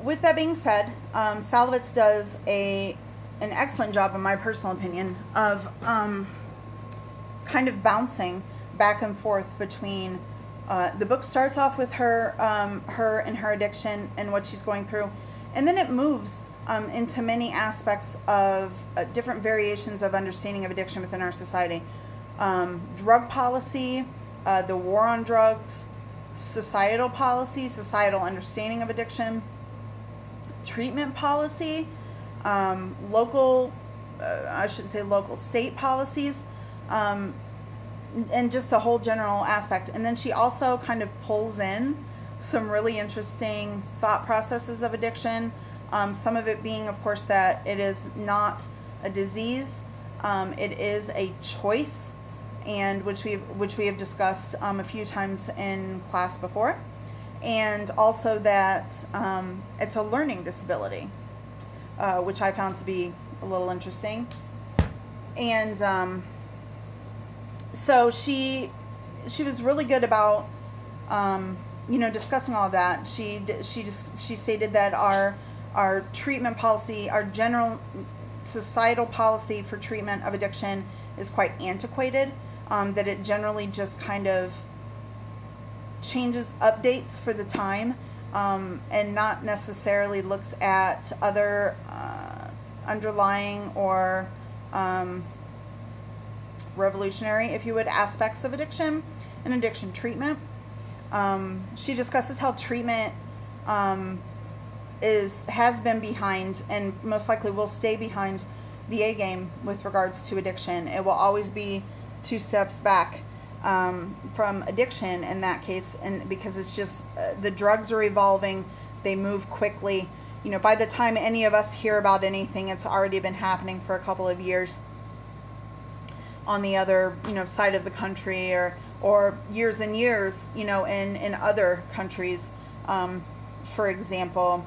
with that being said, Salovitz does an excellent job, in my personal opinion, of kind of bouncing back and forth between the book starts off with her and her addiction and what she's going through, and then it moves into many aspects of different variations of understanding of addiction within our society. Drug policy, the war on drugs, societal policy, societal understanding of addiction, treatment policy, local, I shouldn't say local, state policies, and just the whole general aspect. And then she also kind of pulls in some really interesting thought processes of addiction. Some of it being, of course, that it is not a disease, it is a choice, and which we have discussed a few times in class before, and also that it's a learning disability, which I found to be a little interesting. And so she was really good about discussing all of that. She stated that our treatment policy, our general societal policy for treatment of addiction is quite antiquated, that it generally just kind of changes, updates for the time, and not necessarily looks at other underlying or revolutionary, if you would, aspects of addiction and addiction treatment. She discusses how treatment has been behind, and most likely will stay behind, the A game with regards to addiction. It will always be 2 steps back from addiction in that case, and because it's just the drugs are evolving, they move quickly. By the time any of us hear about anything, it's already been happening for a couple of years on the other side of the country, or years and years in other countries. For example,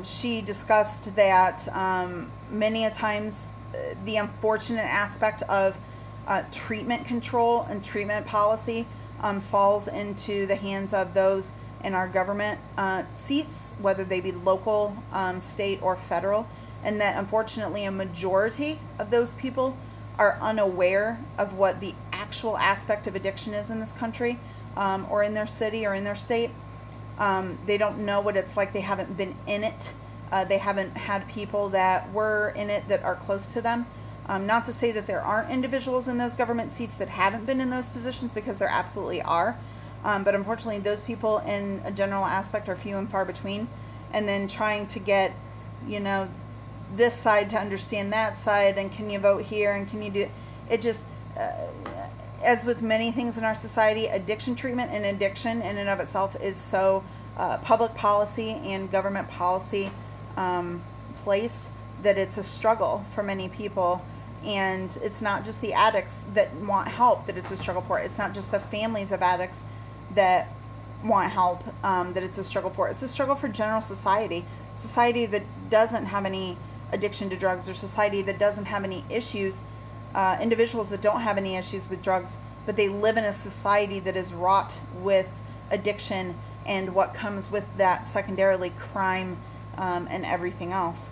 she discussed that many a times the unfortunate aspect of treatment control and treatment policy falls into the hands of those in our government seats, whether they be local, state, or federal, and that unfortunately a majority of those people are unaware of what the actual aspect of addiction is in this country, or in their city or in their state. They don't know what it's like. They haven't been in it. They haven't had people that were in it that are close to them. Not to say that there aren't individuals in those government seats that haven't been in those positions, because there absolutely are. But unfortunately, those people in a general aspect are few and far between. And then trying to get, this side to understand that side, and can you vote here, and can you do it? Just as with many things in our society, addiction treatment and addiction in and of itself is so public policy and government policy placed that it's a struggle for many people. And it's not just the addicts that want help that it's a struggle for. It's not just the families of addicts that want help that it's a struggle for. It's a struggle for general society that doesn't have any addiction to drugs, or society that doesn't have any issues, individuals that don't have any issues with drugs, but they live in a society that is wrought with addiction and what comes with that, secondarily crime and everything else.